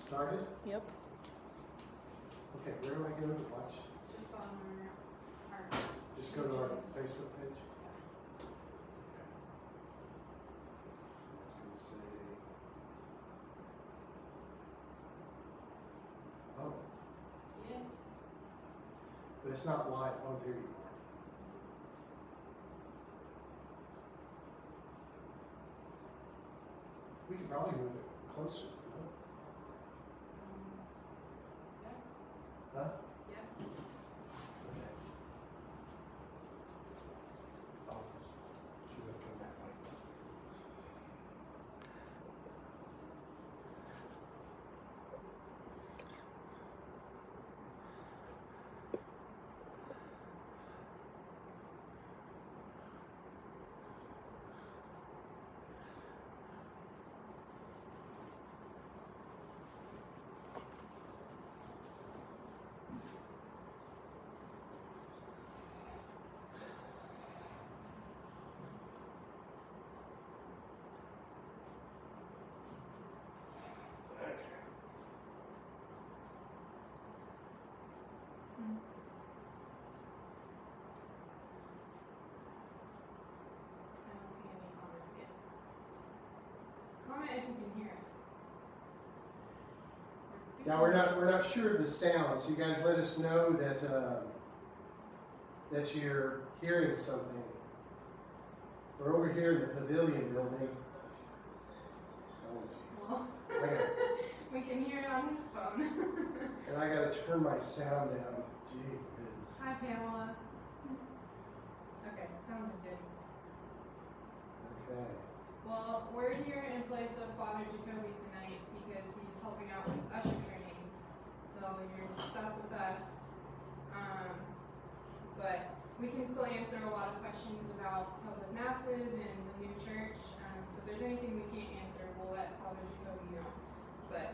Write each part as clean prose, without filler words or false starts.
Started? Yep. Okay, where do I go to watch? Just on our Just go to our pages. Facebook page? Okay. That's going to say, oh, See it? but it's not live. Oh, there you are. We could probably move it closer, no? Yeah. Huh? Yeah. Okay. Oh, should have come that way. I don't see any comments yet. Comment if you can hear us. Now we're not sure of the sound, so you guys let us know that you're hearing something. We're over here in the pavilion building. Oh, jeez. Well, I got- we can hear it on his phone. And I gotta turn my sound down. Gee whiz. Hi, Pamela. Okay, sound is good. Okay. Well, we're here in place of Father Jacoby tonight because he's helping out with usher training. So you're stuck with us. But we can still answer a lot of questions about public masses and the new church. So if there's anything we can't answer, we'll let Father Jacoby know. But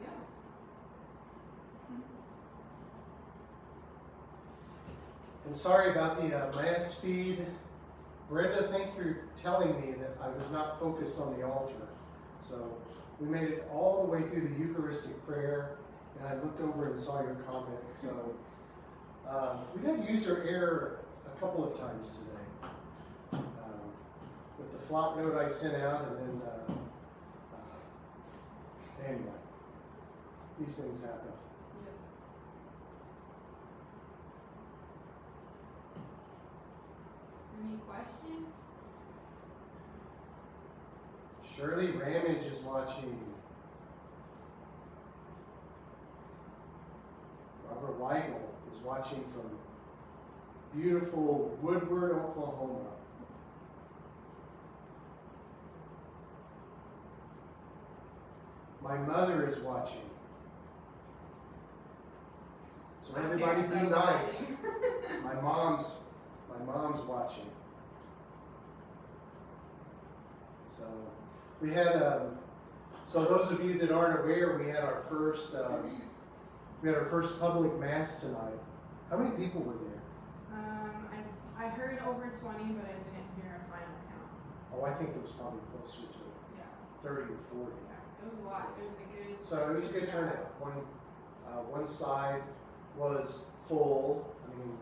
yeah. And sorry about the mass feed. Brenda, thank you for telling me that I was not focused on the altar. So we made it all the way through the Eucharistic prayer, and I looked over and saw your comment. So we've had user error a couple of times today. With the flock note I sent out, and then anyway, these things happen. Yep. Any questions? Shirley Ramage is watching. Robert Weigel is watching from beautiful Woodward, Oklahoma. My mother is watching. So My everybody parents be are nice. watching. My mom's watching. So we had so those of you that aren't aware, we had our first public mass tonight. How many people were there? I heard over 20, but I didn't hear a final count. Oh, I think it was probably closer to Yeah. 30 or 40. Yeah, it was a lot. It was a good. So it was a good turnout. One side was full. I mean,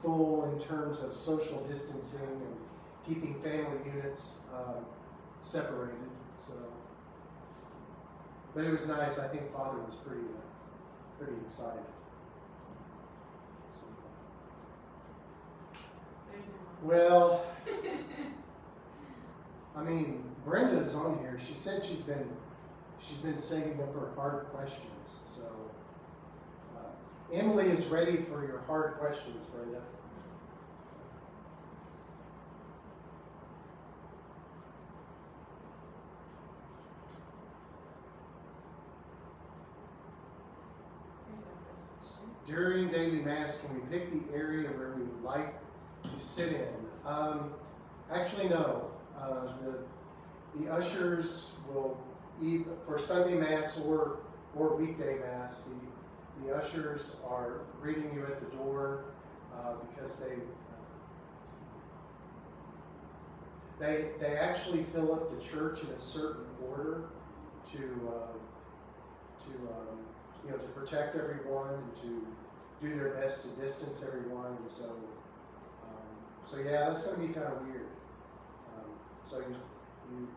full in terms of social distancing and keeping family units separated. So, but it was nice. I think Father was pretty excited. So, There's your mom. well, I mean, Brenda's on here. She said she's been saving up her hard questions. So Emily is ready for your hard questions, Brenda. Here's our first question. During daily mass, can we pick the area where we would like to sit in? Actually, no. The ushers will eat for Sunday mass or weekday mass. The ushers are greeting you at the door because they actually fill up the church in a certain order. to protect everyone and to do their best to distance everyone. And so yeah, that's going to be kind of weird. So you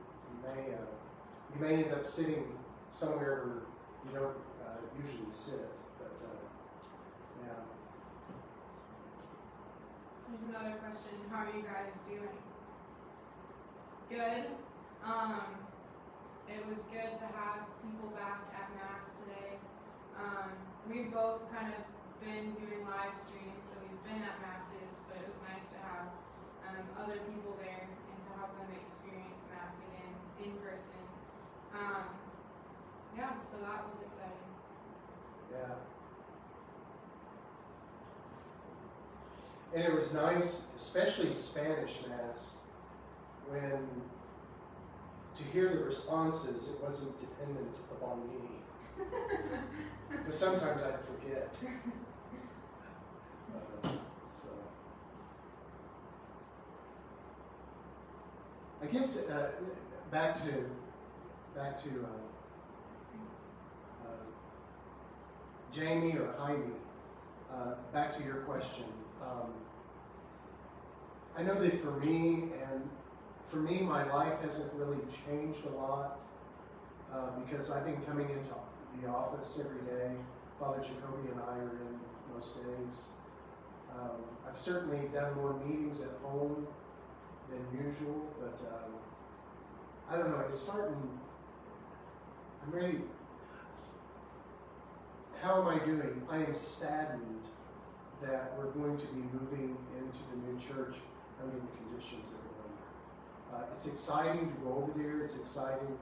may end up sitting somewhere where you don't usually sit, but yeah. Here's another question. How are you guys doing? Good. It was good to have people back at Mass today. We've both kind of been doing live streams, so we've been at Masses, but it was nice to have other people there and to have them experience Mass again in person. Yeah, so that was exciting. Yeah. And it was nice, especially Spanish Mass, when to hear the responses, it wasn't dependent upon me. But sometimes I'd forget. I guess back to Jamie or Jaime. Back to your question. I know that for me, my life hasn't really changed a lot because I've been coming into the office every day. Father Jacoby and I are in most days. I've certainly done more meetings at home than usual, but I don't know, it's starting, I'm ready. How am I doing? I am saddened that we're going to be moving into the new church under the conditions that we're under. It's exciting to go over there. It's exciting to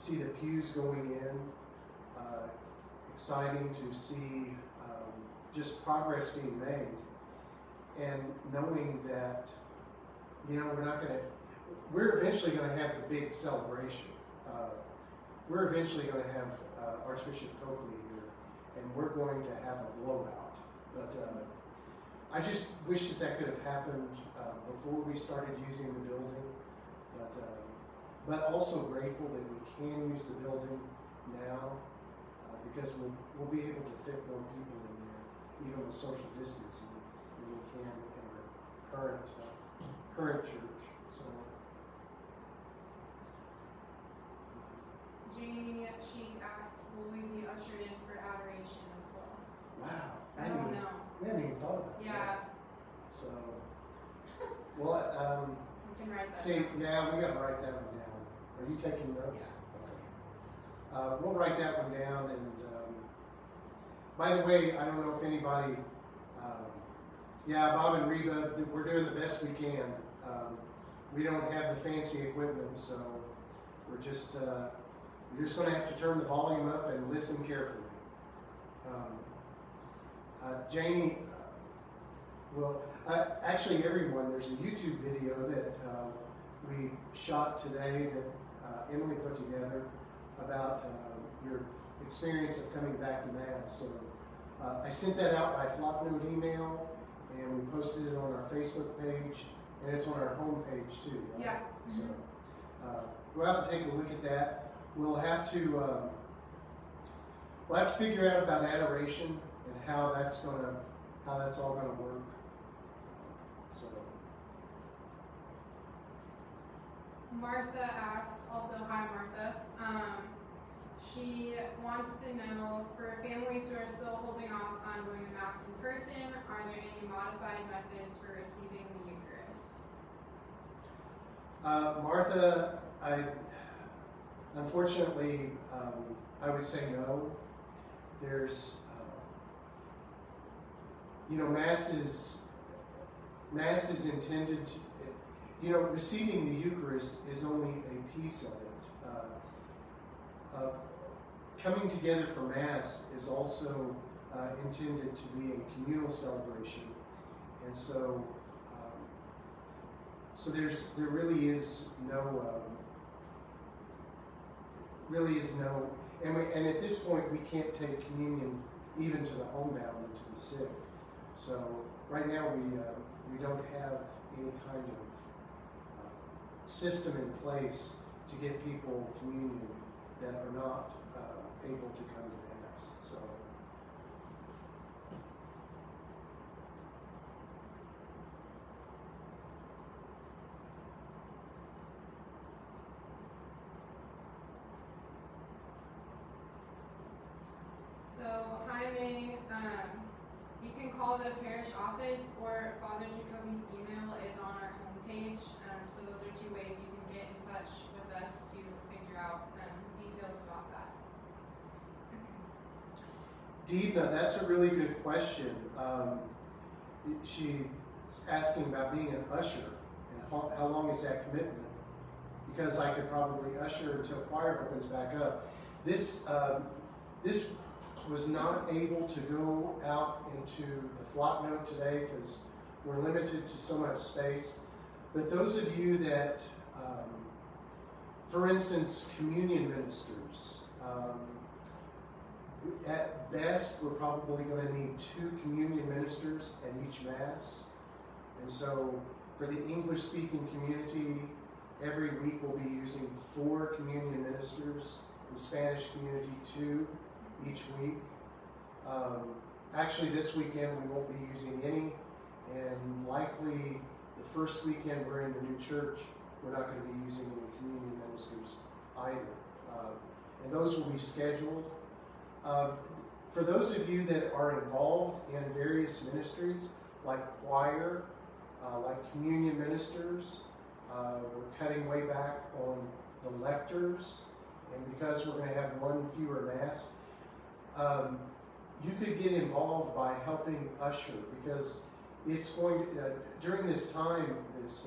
see the pews going in. Exciting to see just progress being made. And knowing that, we're eventually going to have the big celebration. We're eventually going to have Archbishop Coakley here, and we're going to have a blowout. But I just wish that could have happened before we started using the building. But also grateful that we can use the building now because we'll be able to fit more people in there, even with social distancing, than we can in our current church. So. Janie Sheik asks, will we be ushered in for adoration as well? Wow. I don't know. We hadn't even thought about that. Yeah. So, well, we can write that see, down. yeah, we got to write that one down. Are you taking notes? Yeah. Okay. We'll write that one down. And by the way, I don't know if anybody, Bob and Reba, we're doing the best we can. We don't have the fancy equipment, so we're just going to have to turn the volume up and listen carefully. Janie, actually everyone, there's a YouTube video that we shot today that Emily put together about your experience of coming back to Mass. So I sent that out by Flocknote email, and we posted it on our Facebook page, and it's on our homepage too, right? Yeah. So go out and take a look at that. We'll have to figure out about adoration and how that's all gonna work. So Martha asks, also hi Martha. She wants to know, for families who are still holding off on going to Mass in person, are there any modified methods for receiving the Eucharist? Martha, unfortunately, I would say no. There's, Mass is intended to, receiving the Eucharist is only a piece of it. Coming together for Mass is also intended to be a communal celebration, and so there really is no, and at this point we can't take communion even to the homebound and to the sick. So right now we don't have any kind of system in place to get people communion that are not able to come to Mass. So Jaime, you can call the parish office, or Father Jacoby's email is on our homepage. So those are two ways you can get in touch with us to figure out details about that. Divna, that's a really good question. She's asking about being an usher and how long is that commitment? Because I could probably usher until choir opens back up. This was not able to go out into the flock note today because we're limited to so much space. But those of you that, for instance, communion ministers, at best, we're probably going to need 2 communion ministers at each Mass. And so for the English-speaking community, every week we'll be using 4 communion ministers. The Spanish community, 2 each week. Actually, this weekend we won't be using any, and likely the first weekend we're in the new church, we're not going to be using any communion ministers either. And those will be scheduled. For those of you that are involved in various ministries, like choir, like communion ministers, we're cutting way back on the lectors, and because we're going to have 1 fewer Mass, you could get involved by helping usher, because it's going to, during this time, this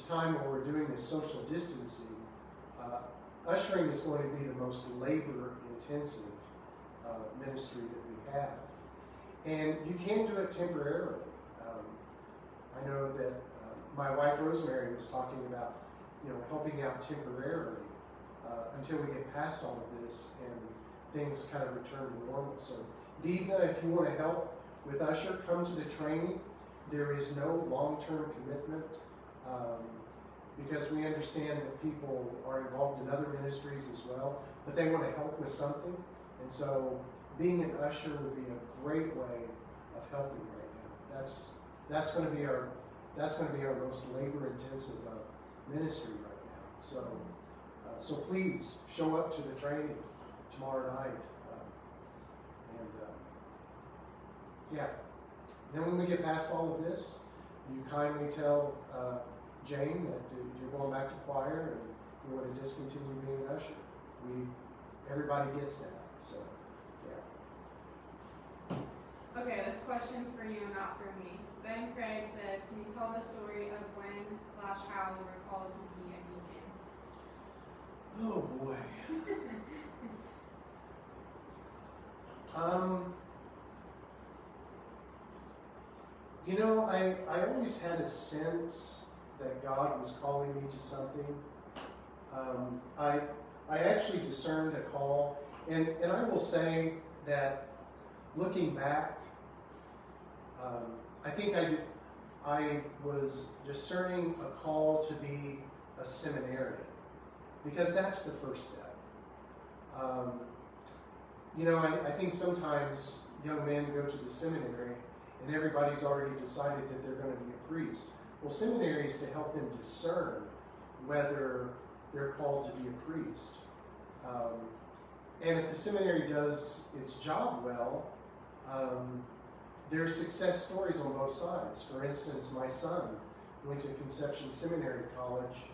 time where we're doing this social distancing, ushering is going to be the most labor-intensive ministry that we have. And you can do it temporarily. I know that my wife Rosemary was talking about, helping out temporarily until we get past all of this and things kind of return to normal. So, Divna, if you want to help with usher, come to the training. There is no long-term commitment because we understand that people are involved in other ministries as well, but they want to help with something. And so, being an usher would be a great way of helping right now. That's going to be our most labor-intensive ministry right now. So please show up to the training tomorrow night. Then when we get past all of this, you kindly tell Jane that you're going back to choir and you want to discontinue being an usher. Everybody gets that. So, yeah. Okay, this question's for you, not for me. Ben Craig says, can you tell the story of when/how you were called to be a deacon? Oh boy. I always had a sense that God was calling me to something. I actually discerned a call, and I will say that looking back, I think I was discerning a call to be a seminarian, because that's the first step. I think sometimes young men go to the seminary and everybody's already decided that they're going to be a priest. Well, seminary is to help them discern whether they're called to be a priest. And if the seminary does its job well, there's success stories on both sides. For instance, my son went to Conception Seminary College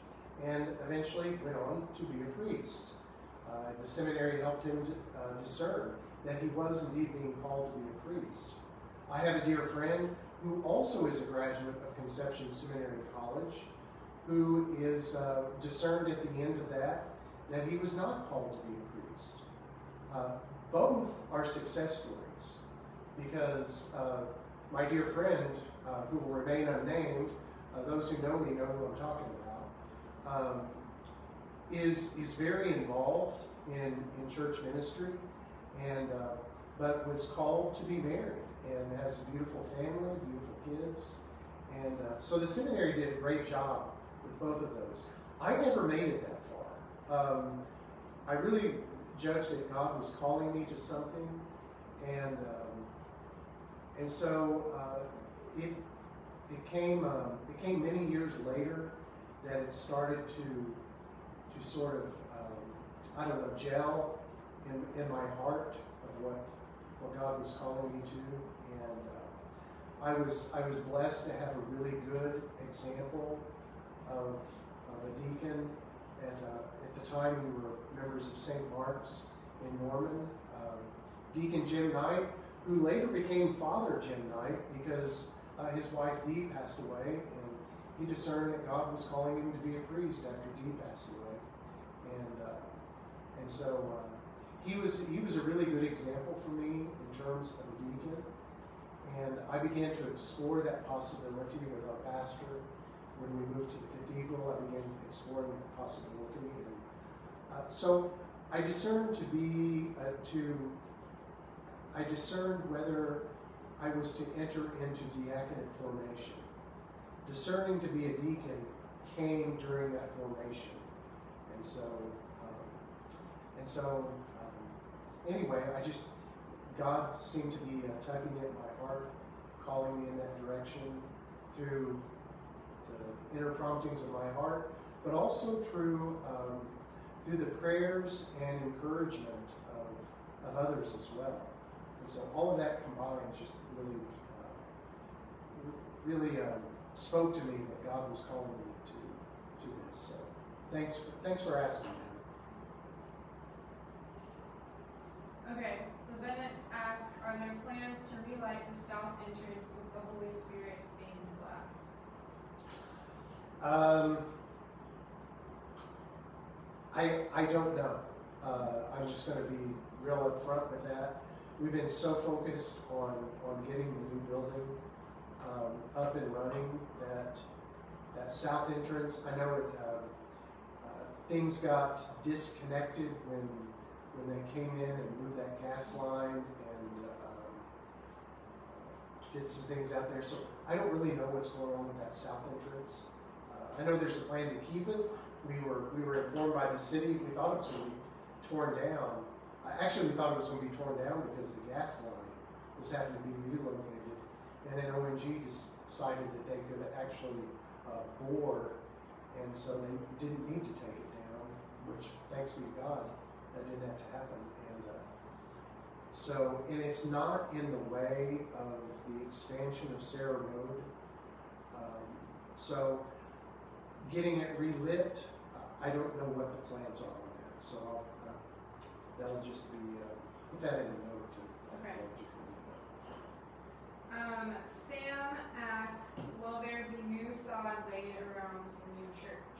and eventually went on to be a priest. The seminary helped him discern that he was indeed being called to be a priest. I have a dear friend who also is a graduate of Conception Seminary College, who is discerned at the end of that he was not called to be a priest. Both are success stories, because my dear friend, who will remain unnamed, those who know me know who I'm talking about, is very involved in church ministry, and but was called to be married and has a beautiful family, beautiful kids, and so the seminary did a great job with both of those. I never made it that far. I really judged that God was calling me to something, and so it came many years later that it started to sort of I don't know, gel in my heart of what God was calling me to, and I was blessed to have a really good example of a deacon. At the time, we were members of St. Mark's in Norman. Deacon Jim Knight, who later became Father Jim Knight because his wife Dee passed away, and he discerned that God was calling him to be a priest after Dee passed away, and so he was a really good example for me in terms of a deacon, and I began to explore that possibility with our pastor. When we moved to the cathedral, I began exploring that possibility, and so I discerned I discerned whether I was to enter into diaconate formation. Discerning to be a deacon came during that formation, and so anyway, God seemed to be tugging at my heart, calling me in that direction through the inner promptings of my heart, but also through the prayers and encouragement of others as well. And so all of that combined just really spoke to me that God was calling me to this. So thanks for asking that. Okay, the Bennetts ask, are there plans to relight the south entrance with the Holy Spirit stained glass? I don't know. I'm just going to be real upfront with that. We've been so focused on getting the new building up and running that south entrance. I know things got disconnected when they came in and moved that gas line and did some things out there. So I don't really know what's going on with that south entrance. I know there's a plan to keep it. We were informed by the city. We thought it was going to be torn down. Actually, we thought it was going to be torn down because the gas line was having to be relocated. And then ONG decided that they could actually bore, and so they didn't need to take it down, which, thanks be to God, that didn't have to happen. And it's not in the way of the expansion of Sarah Road. So getting it relit, I don't know what the plans are on that. So that'll just be, put that in the note too. Okay. Sam asks, will there be new sod laid around the new church?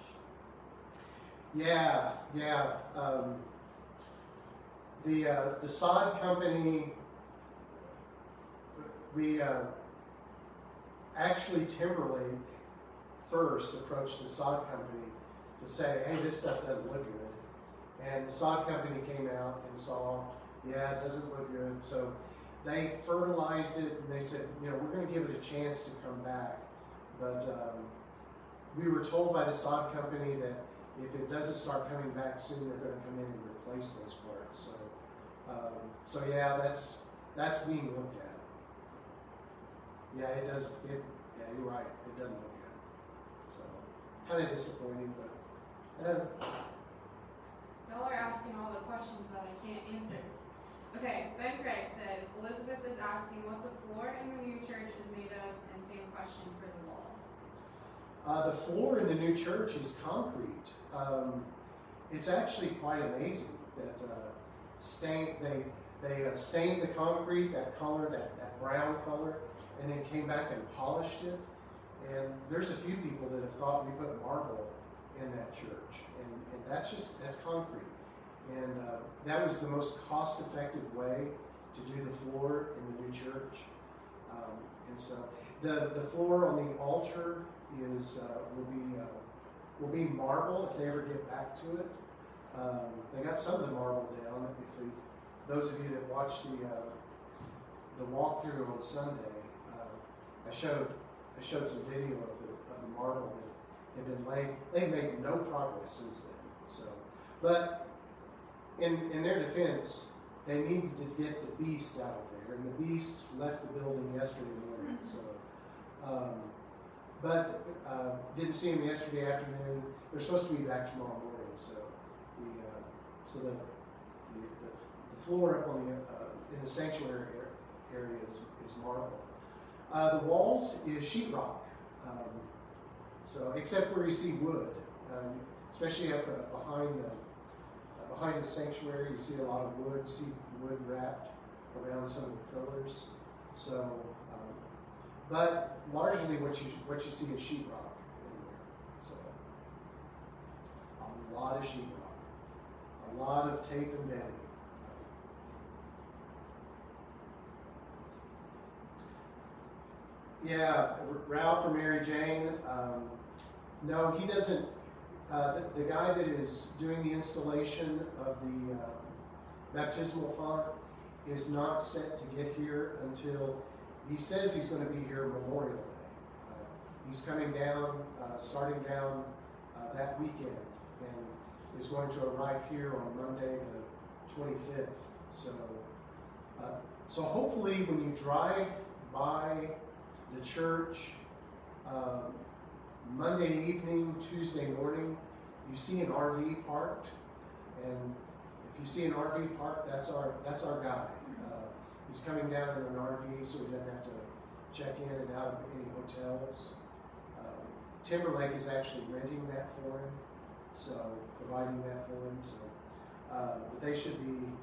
Yeah. The sod company, we actually Timberlake first approached the sod company to say, hey, this stuff doesn't look good. And the sod company came out and saw, yeah, it doesn't look good. So they fertilized it, and they said, we're going to give it a chance to come back. But we were told by the sod company that if it doesn't start coming back soon, they're going to come in and replace those parts. So yeah, that's being looked at. Yeah, it does. Yeah, you're right. It doesn't look good. So kind of disappointing, but. Y'all are asking all the questions that I can't answer. Okay, Ben Craig says, Elizabeth is asking what the floor in the new church is made of, and same question for the walls. The floor in the new church is concrete. It's actually quite amazing that they stained the concrete that color, that brown color, and then came back and polished it. And there's a few people that have thought we put marble in that church, and that's concrete. And that was the most cost-effective way to do the floor in the new church. And so the floor on the altar will be marble if they ever get back to it. They got some of the marble down. Those of you that watched the walkthrough on Sunday, I showed some video of the marble that had been laid. They've made no progress since then. So, but in their defense, they needed to get the beast out of there, and the beast left the building yesterday morning. So, but didn't see him yesterday afternoon. They're supposed to be back tomorrow morning. So the floor up on the in the sanctuary area is marble. The walls is sheetrock. So except where you see wood, especially up behind the sanctuary, you see a lot of wood. You see wood wrapped around some of the pillars. So, but largely what you see is sheetrock in there. So a lot of sheetrock, a lot of tape and bedding. Yeah, Ralph or Mary Jane. No, he doesn't. The guy that is doing the installation of the baptismal font is not set to get here until, he says he's going to be here Memorial Day. He's coming down, starting down that weekend, and is going to arrive here on Monday the 25th. So hopefully when you drive by the church Monday evening, Tuesday morning, you see an RV parked, and if you see an RV parked, that's our guy. He's coming down in an RV, so he doesn't have to check in and out of any hotels. Timberlake is actually renting that for him, so providing that for him. So, but they should be here.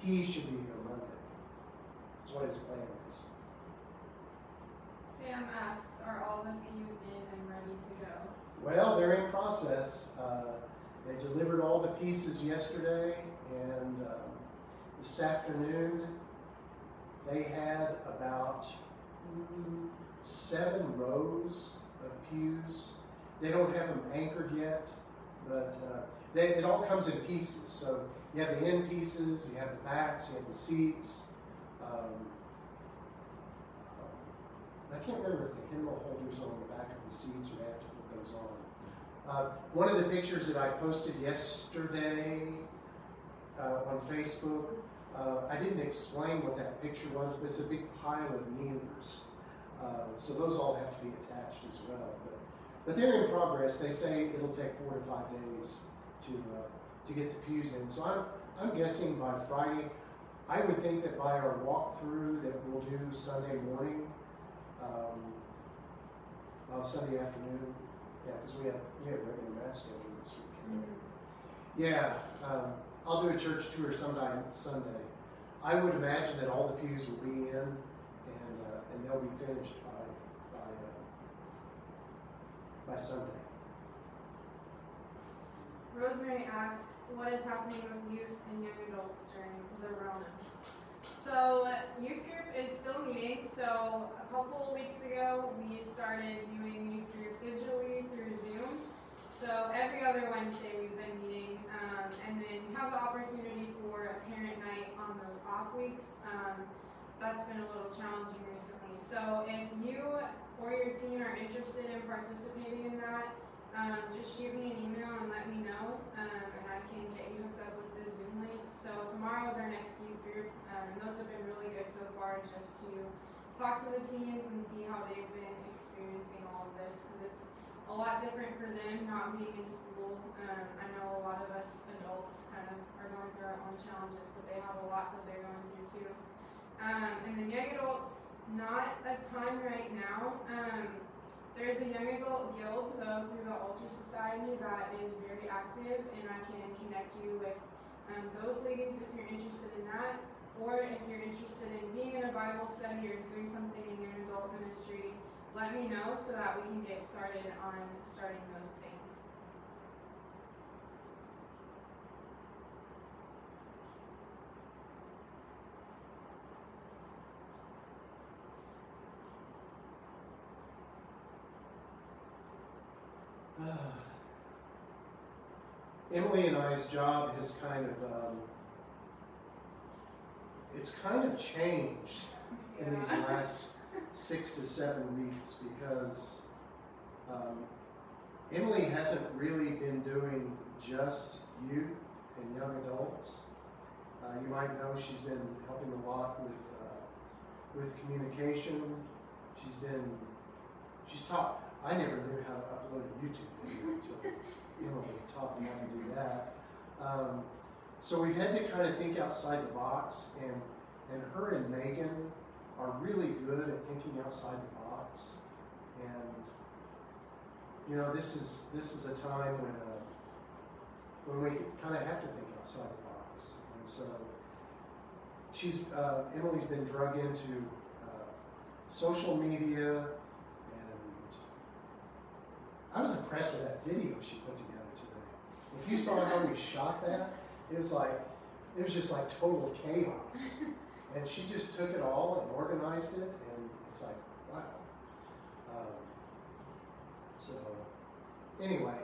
He should be here Monday. That's what his plan is. Sam asks, are all the pews in and ready to go? Well, they're in process. They delivered all the pieces yesterday, and this afternoon they had about 7 rows of pews. They don't have them anchored yet, but it all comes in pieces. So you have the end pieces, you have the backs, you have the seats. I can't remember if the hymnal holders are on the back of the seats or they have to put those on. One of the pictures that I posted yesterday on Facebook, I didn't explain what that picture was, but it's a big pile of kneelers. So those all have to be attached as well. But they're in progress. They say it'll take 4 to 5 days to get the pews in. So I'm guessing by Friday. I would think that by our walkthrough that we'll do Sunday morning, Sunday afternoon. Yeah, because we have regular mass schedule this weekend. Mm-hmm. Yeah, I'll do a church tour sometime Sunday. I would imagine that all the pews will be in, and they'll be finished by Sunday. Rosemary asks, what is happening with youth and young adults during the Rona? So youth group is still meeting. So a couple weeks ago, we started doing youth group digitally through Zoom. So every other Wednesday we've been meeting, and then we have the opportunity for a parent night on those off weeks. That's been a little challenging recently. So if you or your teen are interested in participating in that, just shoot me an email and let me know, and I can get you hooked up with the Zoom links. So tomorrow is our next youth group, and those have been really good so far, just to talk to the teens and see how they've been experiencing all of this, because it's a lot different for them not being in school. I know a lot of us adults kind of are going through our own challenges, but they have a lot that they're going through too. And then young adults, not a ton right now. There's a young adult guild though through the Altar Society that is very active, and I can connect you with those ladies if you're interested in that, or if you're interested in being in a Bible study or doing something in your adult ministry, let me know so that we can get started on starting those things. Emily and I's job has it's kind of changed in these last 6 to 7 weeks, because Emily hasn't really been doing just youth and young adults. You might know she's been helping a lot with communication. She's taught. I never knew how to upload a YouTube video until Emily taught me how to do that. So we've had to kind of think outside the box, and her and Megan are really good at thinking outside the box. And you know, this is a time when we kind of have to think outside the box. And so Emily's been drug into social media, and I was impressed with that video she put together today. If you saw how we shot that, it was just like total chaos. And she just took it all and organized it, and it's like, wow. So anyway,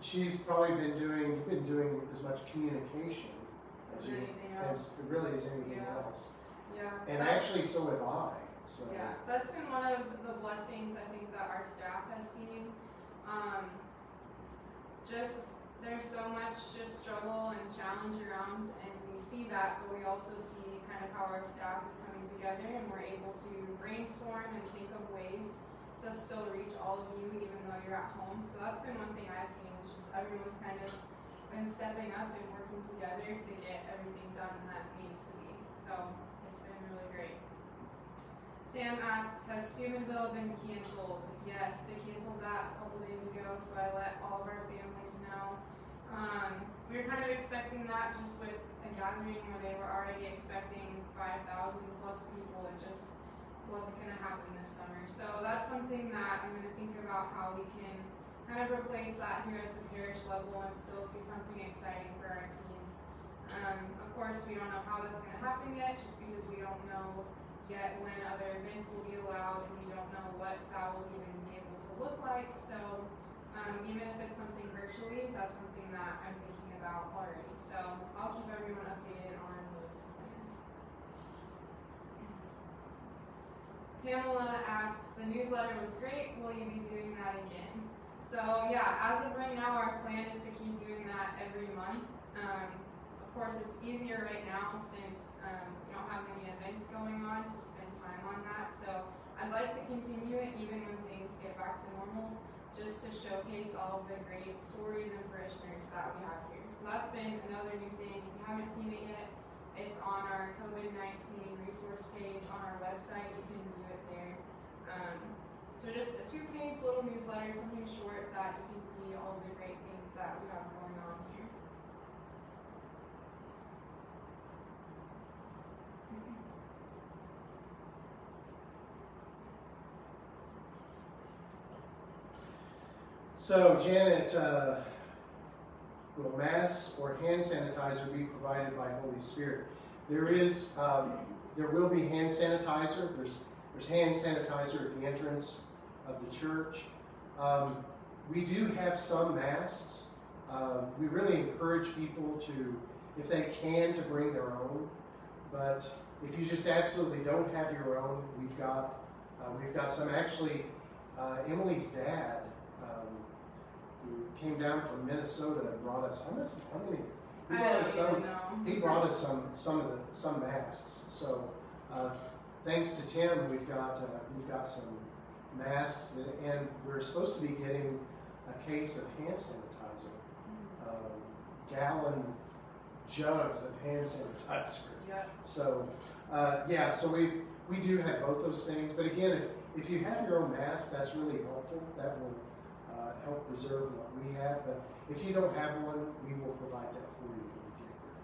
she's probably been doing as much communication as anything else. Yeah. And actually, so have I. So yeah, that's been one of the blessings I think that our staff has seen. There's so much just struggle and challenge around, and we see that, but we also see kind of how our staff is coming together, and we're able to brainstorm and think of ways to still reach all of you, even though you're at home. So that's been one thing I've seen, is just everyone's kind of been stepping up and working together to get everything done that needs to be. So it's been really great. Sam asks, has Steubenville been canceled? Yes, they canceled that a couple days ago, so I let all of our families know. We were kind of expecting that just with a gathering where they were already expecting 5,000 plus people. It just wasn't going to happen this summer. So that's something that I'm going to think about, how we can kind of replace that here at the parish level and still do something exciting for our teens. Of course, we don't know how that's going to happen yet, just because we don't know yet when other events will be allowed, and we don't know what that will even be able to look like. So even if it's something virtually, that's something that I'm thinking about already. So I'll keep everyone updated on those plans. Pamela asks, the newsletter was great, will you be doing that again? So yeah, as of right now, our plan is to keep doing that every month. Of course, it's easier right now since we don't have many events going on to spend time on that. So I'd like to continue it even when things get back to normal, just to showcase all of the great stories and parishioners that we have here. So that's been another new thing. If you haven't seen it yet, it's on our COVID-19 resource page on our website. You can view it there. So just a 2-page little newsletter, something short that you can see all of the great things that we have going on here. So, Janet, will masks or hand sanitizer be provided by Holy Spirit? There will be hand sanitizer. There's hand sanitizer at the entrance of the church. We do have some masks. We really encourage people to, if they can, to bring their own. But if you just absolutely don't have your own, we've got some. Actually, Emily's dad, who came down from Minnesota and brought us how many? He brought us some masks. So thanks to Tim, we've got some masks, and we're supposed to be getting a case of hand sanitizer, gallon jugs of hand sanitizer. Yeah. So so we do have both those things. But again, if you have your own mask, that's really helpful. That will help preserve what we have. But if you don't have one, we will provide that for you when we get here.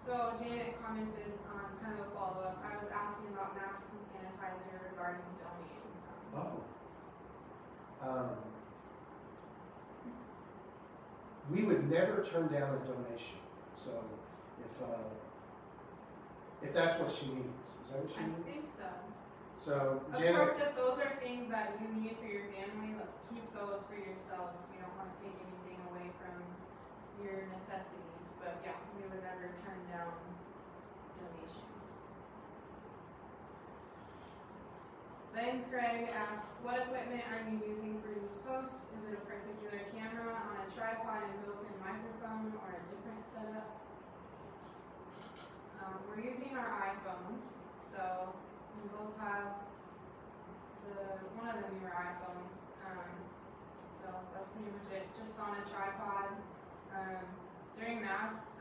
So Janet commented on kind of a follow-up. I was asking about masks and sanitizer regarding donating some. We would never turn down a donation. So if that's what she needs, is that what she needs? I think so. So Of Janet, course, if those are things that you need for your family, keep those for yourselves. We don't want to take anything away from your necessities. But yeah, we would never turn down donations. Ben Craig asks, what equipment are you using for these posts? Is it a particular tripod and built-in microphone or a different setup. We're using our iPhones, so we both have one of the newer iPhones. So that's pretty much it, just on a tripod. During Mass,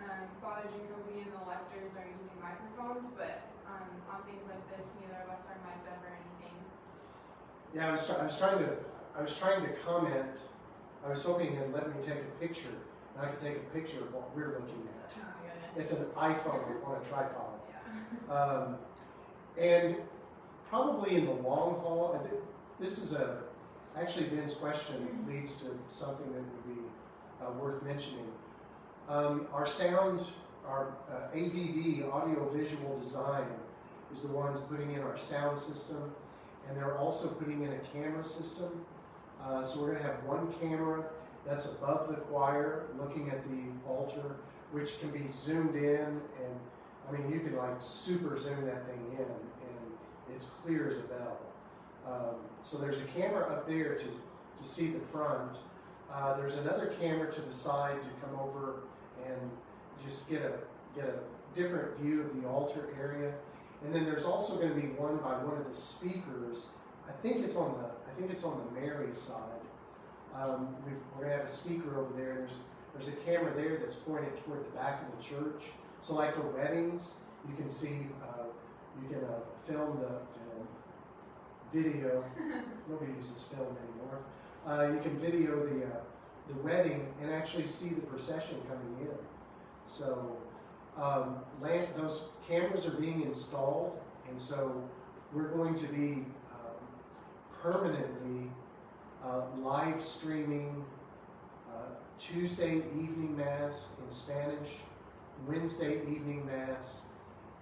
Father Jacoby and the lectors are using microphones, but on things like this, neither of us are mic'd up or anything. Yeah, I was trying to comment. I was hoping you'd let me take a picture, and I could take a picture of what we're looking at. Oh my goodness. It's an iPhone on a tripod. Yeah. And probably in the long haul, this is actually Ben's question leads to something that would be worth mentioning. Our sound, our AVD, audio visual design, is the ones putting in our sound system, and they're also putting in a camera system. So we're going to have one camera that's above the choir looking at the altar, which can be zoomed in, and I mean, you can like super zoom that thing in, and it's clear as a bell. So there's a camera up there to see the front. There's another camera to the side to come over and just get a different view of the altar area. And then there's also going to be one by one of the speakers. I think it's on the Mary side. We're going to have a speaker over there. There's a camera there that's pointed toward the back of the church. So like for weddings, you can see, you can video. Nobody uses film anymore. You can video the wedding and actually see the procession coming in. So those cameras are being installed, and so we're going to be permanently live streaming Tuesday evening Mass in Spanish, Wednesday evening Mass,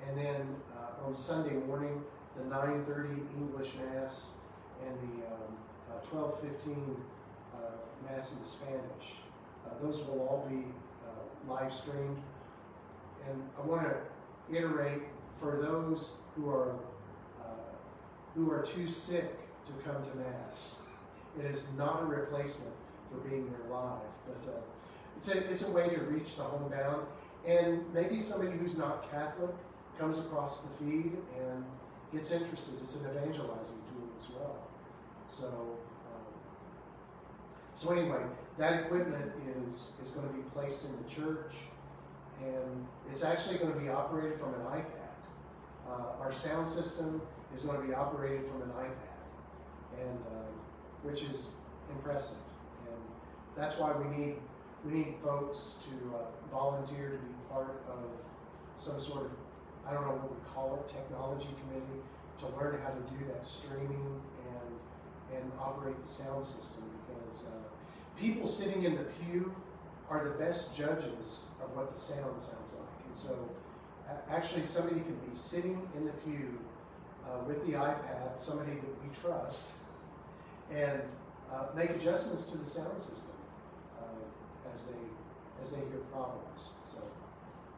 and then on Sunday morning, the 9:30 English Mass and the 12:15 Mass in Spanish. Those will all be live streamed. And I want to iterate for those who are too sick to come to Mass. It is not a replacement for being there live, but it's a way to reach the homebound. And maybe somebody who's not Catholic comes across the feed and gets interested. It's an evangelizing tool as well. So anyway, that equipment is going to be placed in the church, and it's actually going to be operated from an iPad. Our sound system is going to be operated from an iPad, and which is impressive. And that's why we need folks to volunteer to be part of some sort of, I don't know what we call it, technology committee, to learn how to do that streaming and operate the sound system, because people sitting in the pew are the best judges of what the sound sounds like. And so actually somebody can be sitting in the pew with the iPad, somebody that we trust, and make adjustments to the sound system as they hear problems. So.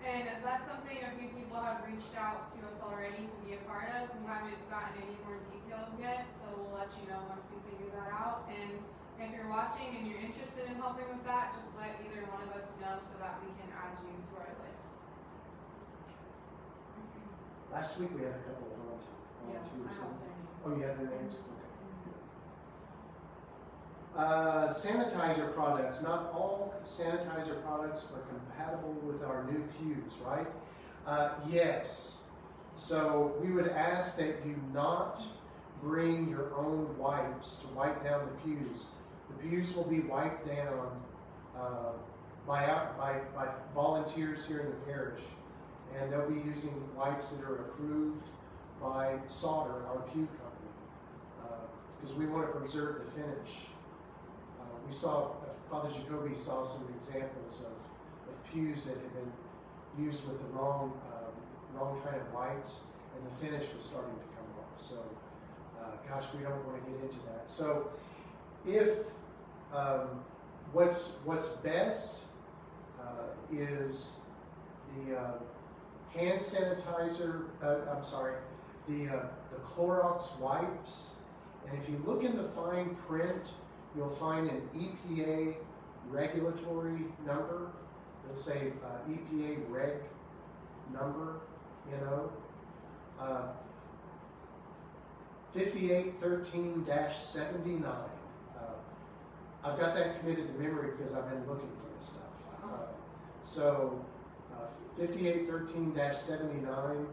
And that's something a few people have reached out to us already to be a part of. We haven't gotten any more details yet, so we'll let you know once we figure that out. And if you're watching and you're interested in helping with that, just let either one of us know so that we can add you to our list. Last week we had a couple of volunteers. Yeah, I have their names. Oh, you have their names? Okay. Sanitizer products. Not all sanitizer products are compatible with our new pews, right? Yes. So we would ask that you not bring your own wipes to wipe down the pews. The pews will be wiped down by volunteers here in the parish, and they'll be using wipes that are approved by Sauter, our pew company, because we want to preserve the finish. We saw, Father Jacoby saw some examples of pews that had been used with the wrong kind of wipes, and the finish was starting to come off. So, gosh, we don't want to get into that. So, if what's best is the hand sanitizer. The Clorox wipes. And if you look in the fine print, you'll find an EPA regulatory number. It'll say EPA reg number, 5813-79. I've got that committed to memory because I've been looking for this stuff. So 5813-79.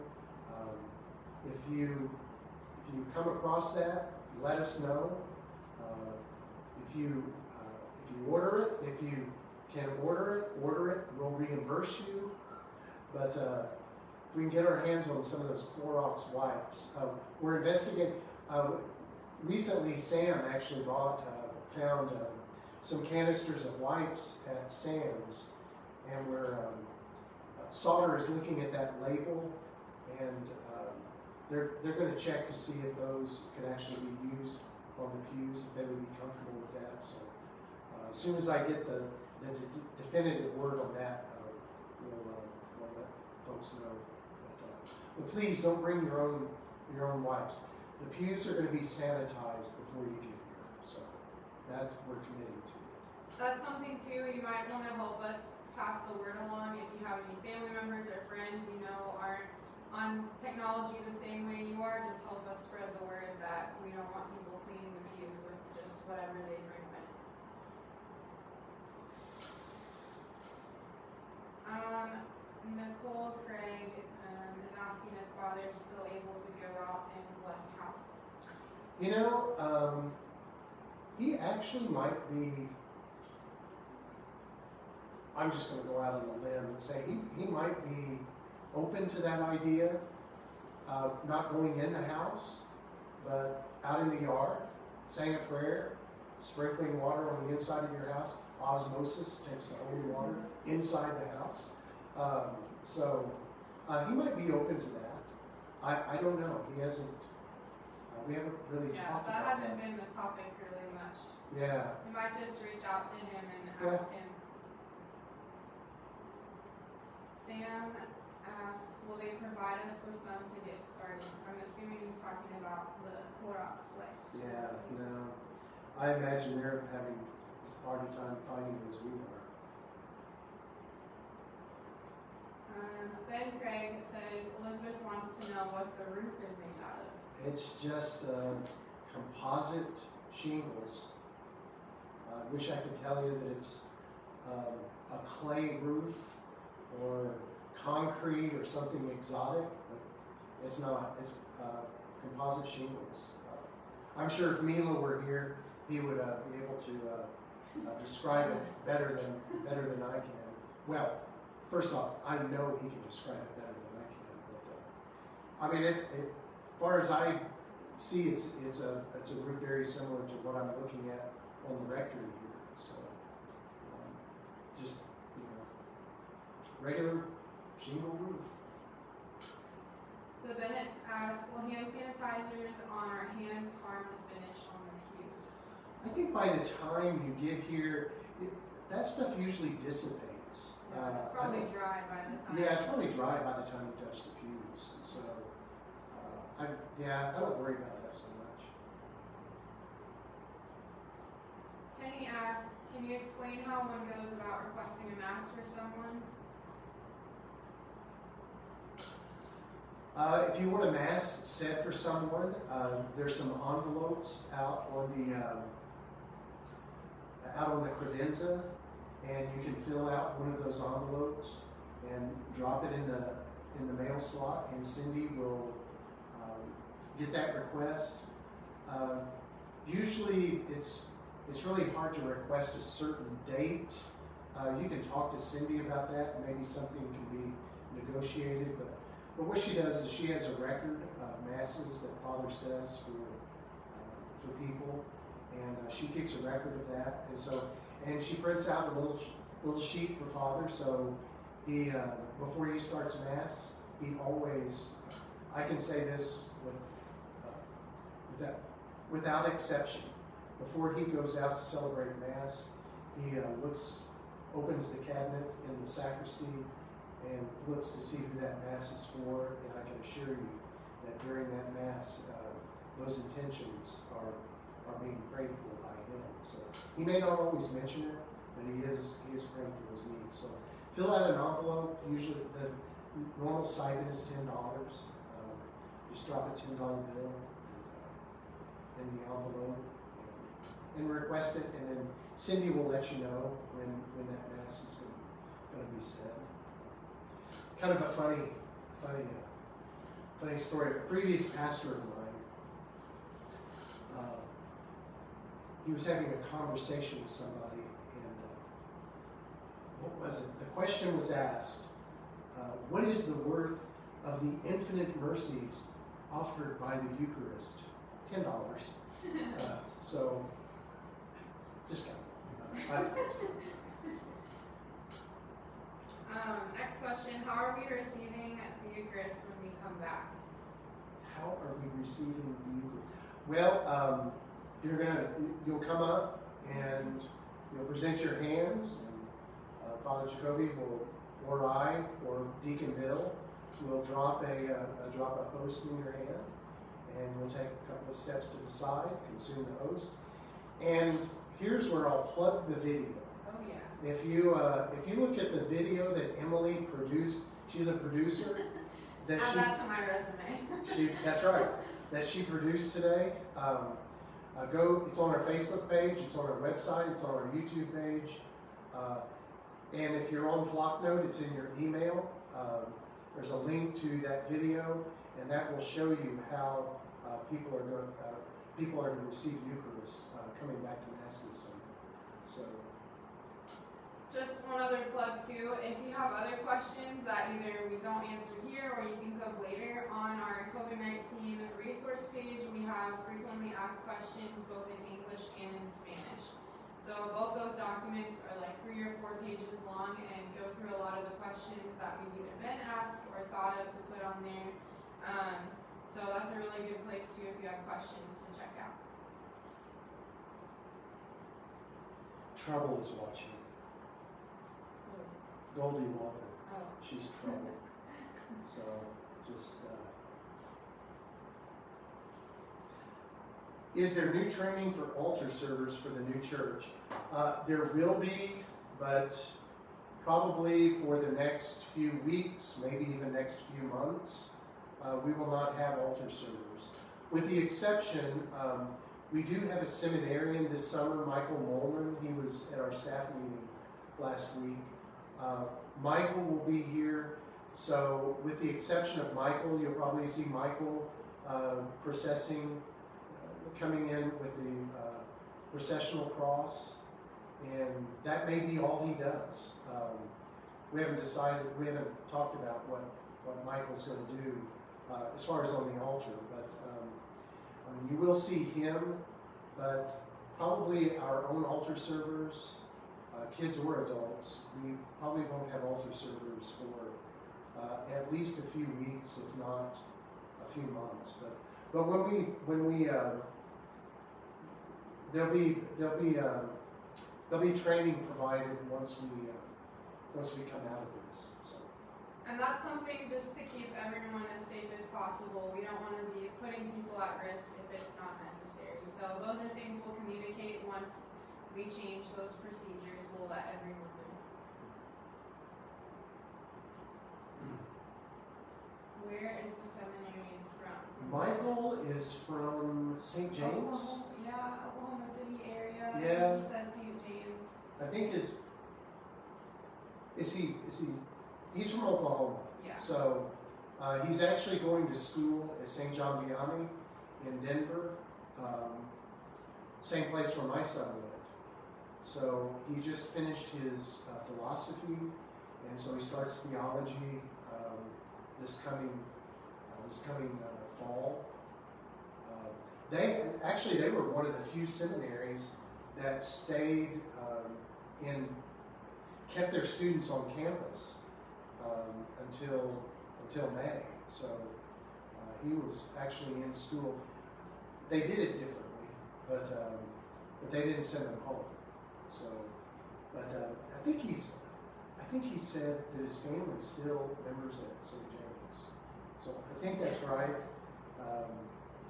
If you come across that, let us know. If you order it, if you can order it. We'll reimburse you. But if we can get our hands on some of those Clorox wipes, we're investigating. Recently, Sam actually found some canisters of wipes at Sam's, and Sauter is looking at that label, and they're going to check to see if those can actually be used on the pews, if they would be comfortable with that. So as soon as I get the definitive word on that, we'll let folks know. But please don't bring your own wipes. The pews are going to be sanitized before you get here, so that we're committing to. That's something too, you might want to help us pass the word along if you have any family members or friends you know aren't on technology the same way you are. Just help us spread the word that we don't want people cleaning the pews with just whatever they bring with. Nicole Craig is asking if Father's still able to go out and bless houses. He actually might be. I'm just going to go out on a limb and say he might be open to that idea of not going in the house, but out in the yard, saying a prayer, sprinkling water on the inside of your house. Osmosis takes the holy water inside the house. So he might be open to that. I don't know. He hasn't. We haven't really talked about that. That hasn't been the topic really much. Yeah. We might just reach out to him and ask him. Sam asks, will they provide us with some to get started? I'm assuming he's talking about the Clorox wipes. Yeah, no. I imagine they're having a harder time finding them as we are. Ben Craig says, Elizabeth wants to know what the roof is made out of. It's just composite shingles. I wish I could tell you that it's a clay roof or concrete or something exotic, but it's not. It's composite shingles. I'm sure if Mila were here, he would be able to describe it better than I can. Well, first off, I know he can describe it better than I can. But as far as I see, it's a roof very similar to what I'm looking at on the rectory here. So just regular shingle roof. The Bennetts ask, will hand sanitizers on our hands harm the finish on the pews? I think by the time you get here, that stuff usually dissipates. It's probably dry by the time. Yeah, it's probably dry by the time you touch the pews. So, I don't worry about that so much. Denny asks, can you explain how one goes about requesting a mass for someone? If you want a mass said for someone, there's some envelopes out on the credenza, and you can fill out one of those envelopes and drop it in the mail slot, and Cindy will get that request. Usually, it's really hard to request a certain date. You can talk to Cindy about that, and maybe something can be negotiated, but what she does is she has a record of masses that Father says for people, and she keeps a record of that. And she prints out a little sheet for Father. So he before he starts Mass, he always, I can say this without exception, before he goes out to celebrate Mass, he opens the cabinet in the sacristy and looks to see who that Mass is for, and I can assure you that during that Mass, those intentions are being prayed for by him. So he may not always mention it, but he is praying for those needs. So fill out an envelope. Usually the normal stipend is $10. Just drop a $10 bill in the envelope and request it, and then Cindy will let you know when that mass is going to be said. Kind of a funny story. A previous pastor of mine, he was having a conversation with somebody, and what was it? The question was asked, what is the worth of the infinite mercies offered by the Eucharist? $10. So, just next question, how are we receiving the Eucharist when we come back? How are we receiving the Eucharist? Well, you'll come up and you'll present your hands, and Father Jacoby or I, or Deacon Bill will drop a host in your hand, and we'll take a couple of steps to the side, consume the host. And here's where I'll plug the video. Oh yeah. If you look at the video that Emily produced, she's a producer. Add that to my resume. That's right. That she produced today. It's on our Facebook page, it's on our website, it's on our YouTube page. And if you're on Flocknote, it's in your email. There's a link to that video, and that will show you how people are going to receive Eucharist coming back to Mass this Sunday. So, just one other plug too. If you have other questions that either we don't answer here or you think of later, on our COVID-19 resource page, we have frequently asked questions both in English and in Spanish. So both those documents are like 3 or 4 pages long and go through a lot of the questions that we've either been asked or thought of to put on there. So that's a really good place too if you have questions to check out. Trouble is watching. Goldie Walker. Oh. She's trouble. So just. Is there new training for altar servers for the new church? There will be, but probably for the next few weeks, maybe even next few months, we will not have altar servers. With the exception, we do have a seminarian this summer, Michael Molman. He was at our staff meeting last week. Michael will be here, so with the exception of Michael, you'll probably see Michael processing, coming in with the processional cross, and that may be all he does. We haven't talked about what Michael's going to do as far as on the altar, but you will see him, but probably our own altar servers, kids or adults, we probably won't have altar servers for at least a few weeks, if not a few months. But when we there'll be training provided once we come out of this. So. And that's something just to keep everyone as safe as possible. We don't want to be putting people at risk if it's not necessary. So those are things we'll communicate once we change those procedures. We'll let everyone know. Where is the seminarian from? Michael is from St. James. Oklahoma City area. Yeah. He said St. James. I think he's from Oklahoma. Yeah. So he's actually going to school at St. John Vianney in Denver, same place where my son went. So he just finished his philosophy, and so he starts theology this coming fall. They were one of the few seminaries that kept their students on campus until May. So he was actually in school. They did it differently, but they didn't send him home. So, but I think he said that his family's still members at St. James. So I think that's right.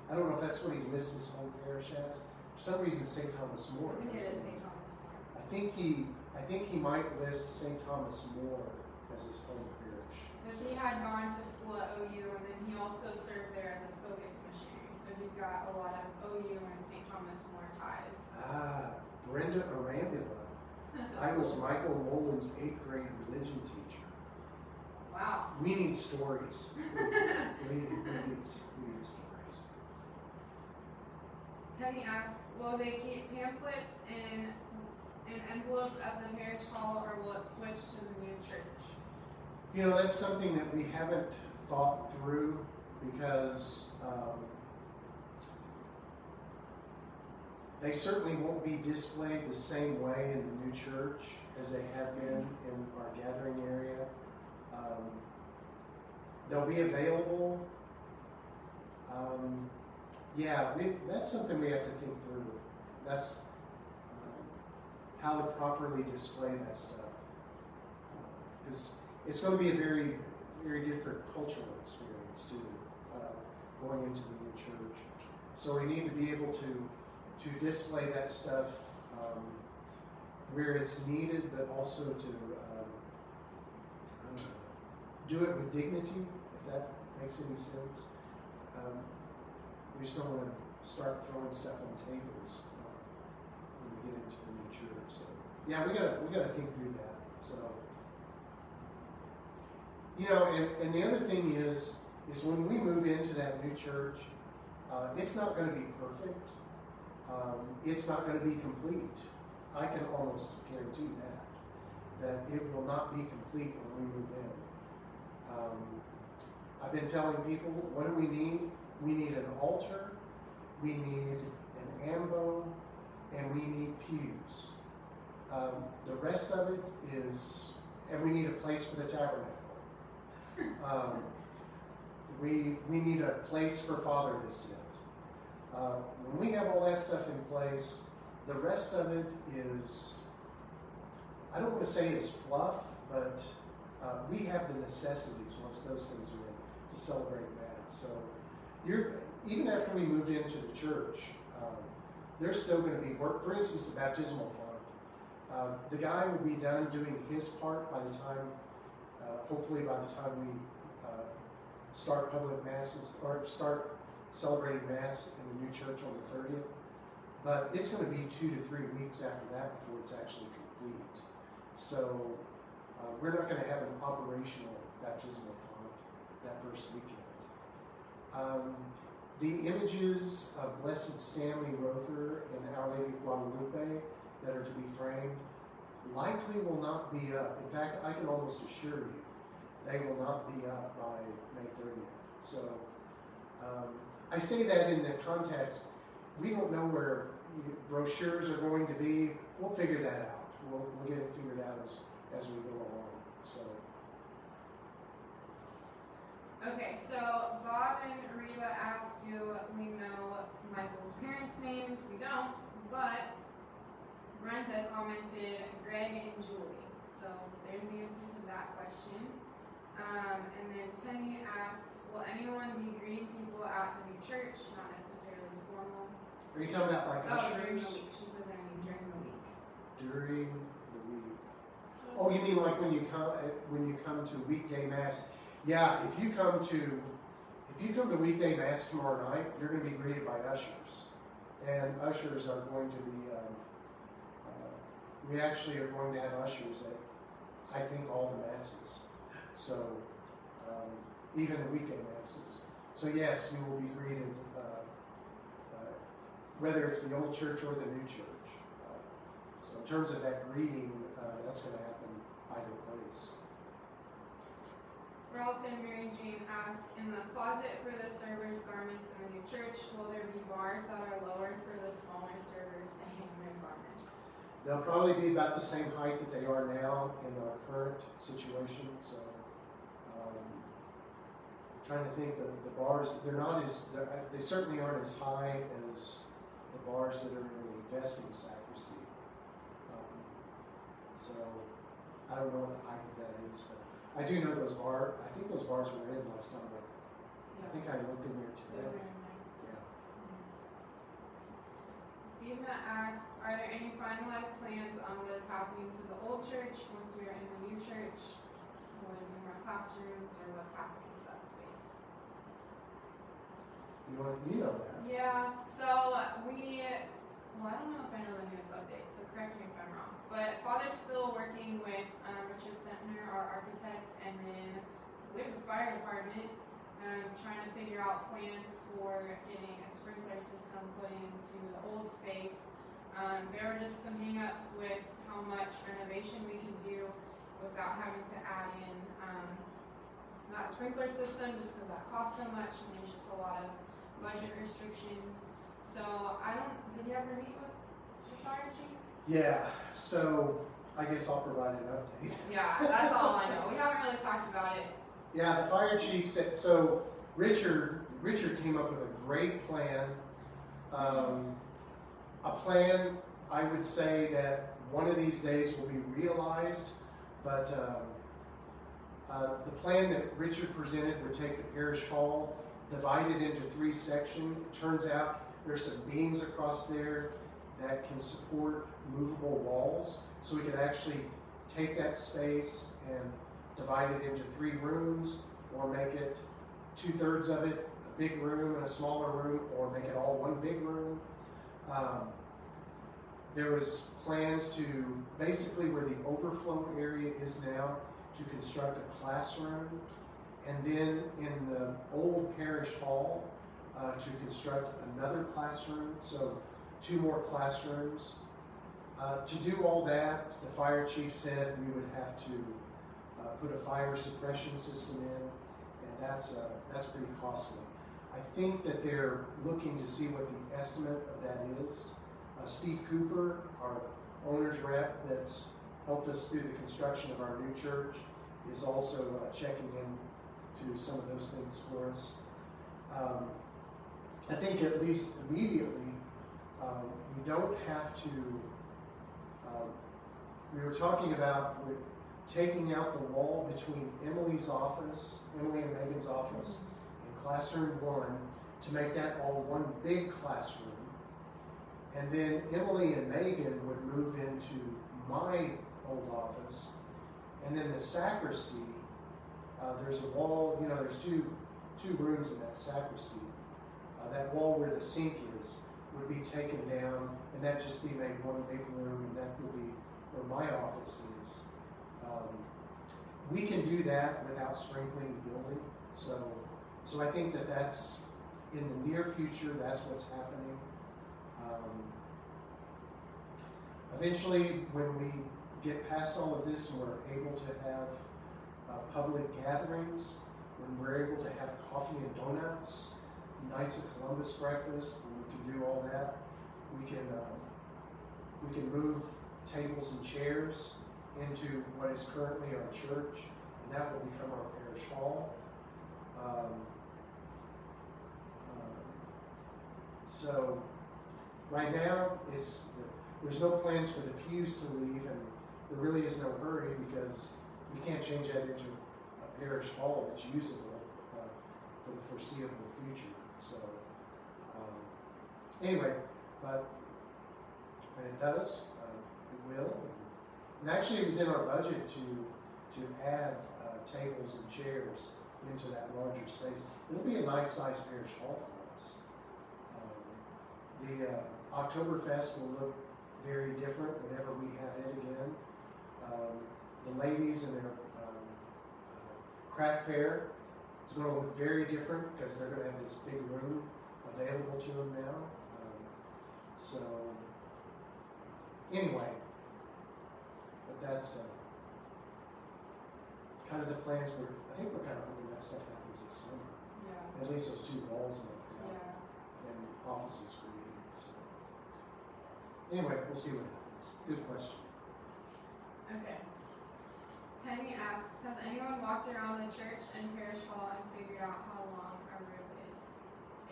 I don't know if that's what he lists his home parish as. For some reason, St. Thomas More. I think it is St. Thomas More. I I think he might list St. Thomas More as his home parish. Because he had gone to school at OU, and then he also served there as a focus missionary. So he's got a lot of OU and St. Thomas More ties. Ah, Brenda Arambula. This is I was cool. Michael Nolan's 8th grade religion teacher. Wow. We need stories. we need stories. Penny asks, will they keep pamphlets in envelopes at the parish hall, or will it switch to the new church? You know, that's something that we haven't thought through because they certainly won't be displayed the same way in the new church as they have been in our gathering area. They'll be available. That's something we have to think through. That's how to properly display that stuff. Because it's going to be a very, very different cultural experience too, going into the new church. So we need to be able to display that stuff where it's needed, but also to do it with dignity, if that makes any sense. We just don't want to start throwing stuff on tables when we get into the new church. So yeah, we gotta think through that. So and the other thing is when we move into that new church, it's not going to be perfect. It's not going to be complete. I can almost guarantee that it will not be complete when we move in. I've been telling people, what do we need? We need an altar, we need an ambo, and we need pews. The rest of it is, and we need a place for the tabernacle. We need a place for Father to sit. When we have all that stuff in place, the rest of it is, I don't want to say it's fluff, but we have the necessities once those things are in to celebrate Mass. So even after we moved into the church, there's still going to be work. For instance, the baptismal font. The guy will be done doing his part by the time, hopefully by the time we start public masses or start celebrating Mass in the new church on the 30th. But it's going to be 2 to 3 weeks after that before it's actually complete. So we're not going to have an operational baptismal font that first weekend. The images of Blessed Stanley Rother and Our Lady of Guadalupe that are to be framed likely will not be up. In fact, I can almost assure you they will not be up by May 30th. So I say that in the context, we don't know where brochures are going to be. We'll figure that out. We'll get it figured out as we go along. So. Okay, so Bob and Reba asked you, we know Michael's parents' names, we don't, but Brenda commented Greg and Julie. So there's the answer to that question. And then Penny asks, will anyone be greeting people at the new church? Not necessarily formal. Are you talking about like ushers? During the week. She says, I mean, during the week. During the week. Oh, you mean like when you come to weekday Mass? Yeah, if you come to weekday Mass tomorrow night, you're going to be greeted by ushers, and ushers are going to be. We actually are going to have ushers at, I think, all the Masses. So even the weekday Masses. So yes, you will be greeted, whether it's the old church or the new church. So in terms of that greeting, that's going to happen either place. Ralph and Mary Jane ask, in the closet for the servers' garments in the new church, will there be bars that are lowered for the smaller servers to hang their garments? They'll probably be about the same height that they are now in our current situation. So trying to think, the bars, they certainly aren't as high as the bars that are in the vesting sacristy. So I don't know what the height of that is, but I do know I think those bars were in last time. I think I looked in there today. Yeah. Dina asks, are there any finalized finalized plans on what is happening to the old church once we are in the new church. What any more classrooms or what's happening to that space. You know that. Yeah, so well, I don't know if I know the newest update, so correct me if I'm wrong. But Father's still working with Richard Sentner, our architect, and then with the fire department, trying to figure out plans for getting a sprinkler system put into the old space. There were just some hang-ups with how much renovation we can do without having to add in that sprinkler system, just because that costs so much, and there's just a lot of budget restrictions. So did you ever meet with the fire chief? Yeah, so I guess I'll provide an update. Yeah, that's all I know. We haven't really talked about it. Yeah, the fire chief said, so Richard came up with a great plan. A plan, I would say that one of these days will be realized, but the plan that Richard presented would take the parish hall, divide it into 3 sections. It turns out there's some beams across there that can support movable walls, so we could actually take that space and divide it into 3 rooms, or make it 2/3 of it a big room and a smaller room, or make it all one big room. There was plans to, basically where the overflow area is now, to construct a classroom, and then in the old parish hall, to construct another classroom, so 2 more classrooms. To do all that, the fire chief said we would have to put a fire suppression system in, and that's pretty costly. I think that they're looking to see what the estimate of that is. Steve Cooper, our owner's rep that's helped us through the construction of our new church, is also checking into some of those things for us. I think at least immediately, we don't have to, we were talking about taking out the wall between Emily and Megan's office, and classroom 1 to make that all one big classroom. And then Emily and Megan would move into my old office, and then the sacristy, there's a wall, there's two rooms in that sacristy. That wall where the sink is would be taken down, and that just be made one big room, and that would be where my office is. We can do that without sprinkling the building, so I think that that's in the near future. That's what's happening. Eventually, when we get past all of this and we're able to have public gatherings, when we're able to have coffee and donuts, Knights of Columbus breakfast, when we can do all that, we can move tables and chairs into what is currently our church, and that will become our parish hall. So right now, there's no plans for the pews to leave, and there really is no hurry because we can't change that into a parish hall that's usable for the foreseeable future. So anyway, but when it does, it will. And actually, it was in our budget to add tables and chairs into that larger space. It'll be a nice sized parish hall for us. The Oktoberfest will look very different whenever we have it again. The ladies and their craft fair is going to look very different because they're going to have this big room available to them now. So anyway, but that's kind of the plans. I think we're kind of hoping that stuff happens this summer. Yeah. At least those 2 walls knocked out Yeah. and offices created. So anyway, we'll see what happens. Good question. Okay. Penny asks, has anyone walked around the church and parish hall and figured out how long our roof is?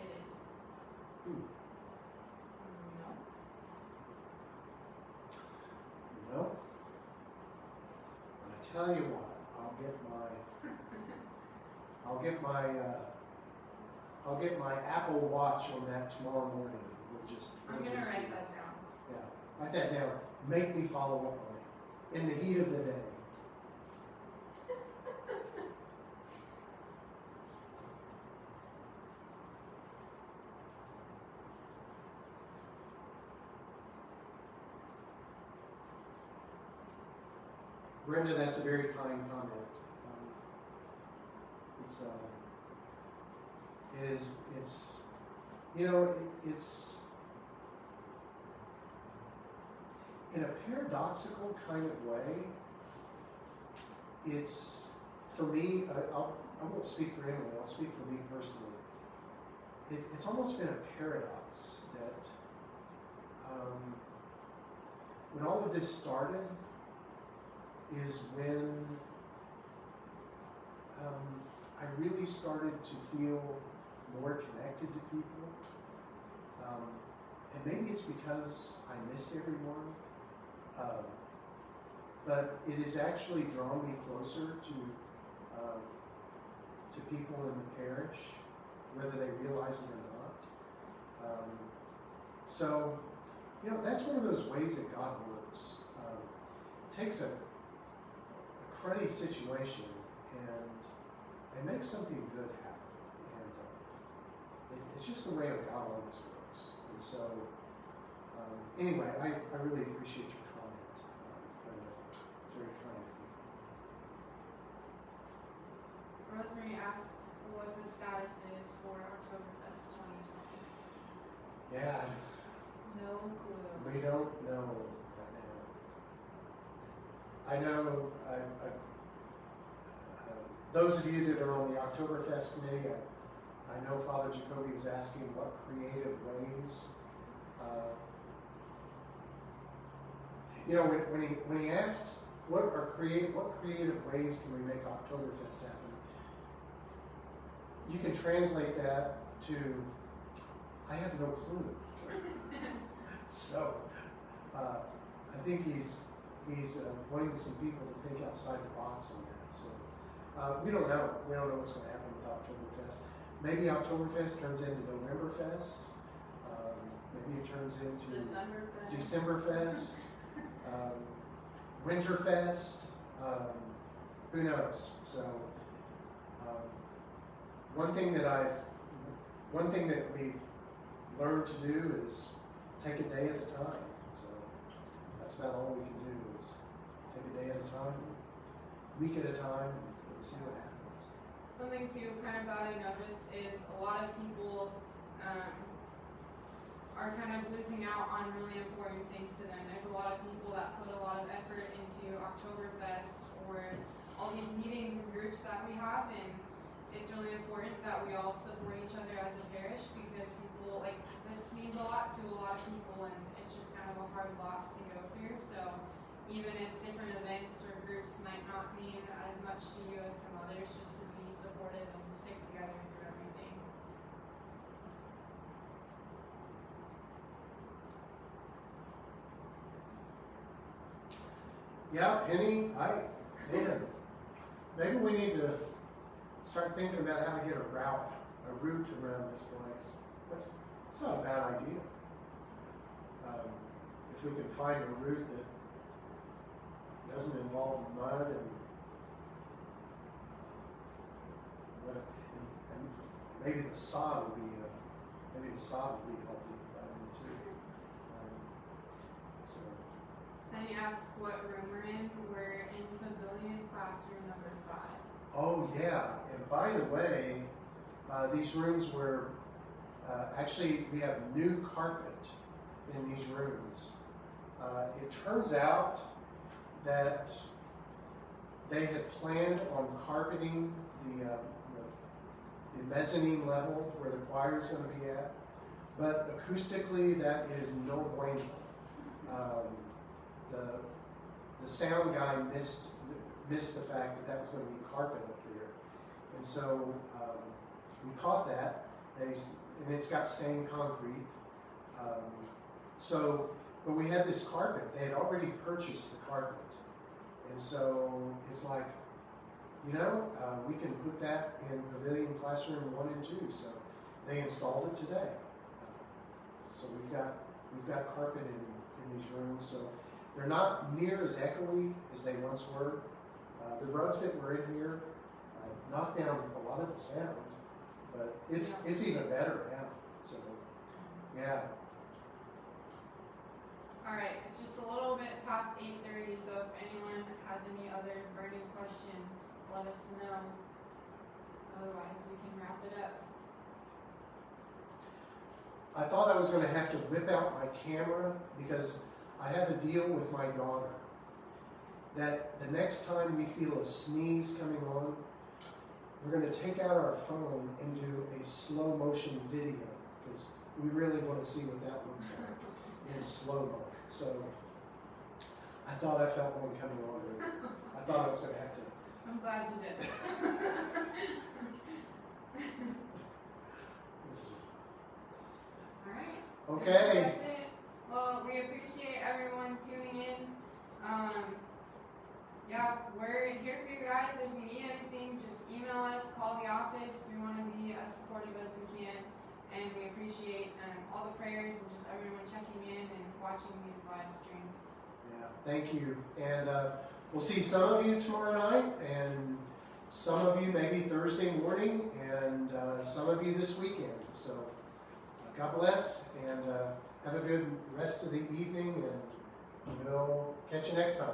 It is. No. No. But I tell you what, I'll get my Apple Watch on that tomorrow morning. I'm gonna write that down. Yeah. Write that down. Make me follow up on it in the heat of the day. Brenda, that's a very kind comment. It's in a paradoxical kind of way. It's, for me, I won't speak for Emily, I'll speak for me personally. It's almost been a paradox that when all of this started is when I really started to feel more connected to people. And maybe it's because I missed everyone. But it has actually drawn me closer to people in the parish, whether they realize it or not. So, that's one of those ways that God works. Takes a cruddy situation and makes something good happen. And it's just the way of God always works. And so, anyway, I really appreciate your comment, Brenda. It's very kind of you. Rosemary asks what the status is for Oktoberfest 2020. Yeah. No clue. We don't know right now. I know, those of you that are on the Oktoberfest committee, I know Father Jacoby is asking what creative ways, when he asks what creative ways can we make Oktoberfest happen, you can translate that to, I have no clue. So, I think he's wanting some people to think outside the box on that. So, we don't know. We don't know what's going to happen with Oktoberfest. Maybe Oktoberfest turns into Novemberfest. Maybe it turns into Decemberfest, Winterfest. Who knows? So, one thing that we've learned to do is take a day at a time. So that's about all we can do is take a day at a time, week at a time, and see what happens. Something too, kind of that I noticed is a lot of people are kind of losing out on really important things to them. There's a lot of people that put a lot of effort into Oktoberfest or all these meetings and groups that we have, and it's really important that we all support each other as a parish because people, this means a lot to a lot of people, and it's just kind of a hard loss to go through. So even if different events or groups might not mean as much to you as some others, just to be supportive and stick together through everything. Yeah, Penny, maybe we need to start thinking about how to get a route around this place. That's not a bad idea. If we can find a route that doesn't involve mud and maybe the sod would be helpful right in too. So. Penny asks what room we're in. We're in Pavilion Classroom number 5. Oh yeah, and by the way, these rooms were, actually we have new carpet in these rooms. It turns out that they had planned on carpeting the mezzanine level where the choir is going to be at, but acoustically that is no bueno. The sound guy missed the fact that was going to be carpet up there, and so we caught that. And it's got stained concrete. But we had this carpet. They had already purchased the carpet, and so it's like, we can put that in Pavilion Classroom 1 and 2. So they installed it today. So we've got carpet in in these rooms, so they're not near as echoey as they once were. The rugs that were in here knock down a lot of the sound, but it's even better now. So, yeah. All right, it's just a little bit past 8:30, so if anyone has any other burning questions, let us know. Otherwise, we can wrap it up. I thought I was going to have to whip out my camera because I have a deal with my daughter that the next time we feel a sneeze coming on, we're going to take out our phone and do a slow motion video because we really want to see what that looks like in slow-mo. So I thought I felt one coming on there. I thought I was going to have to. I'm glad you did. All right. Okay. That's it. Well, we appreciate everyone tuning in. Yeah, we're here for you guys. If you need anything, just email us, call the office. We want to be as supportive as we can. And we appreciate all the prayers and just everyone checking in and watching these live streams. Yeah, thank you. And we'll see some of you tomorrow night, and some of you maybe Thursday morning, and some of you this weekend. So God bless, and have a good rest of the evening, and we'll catch you next time.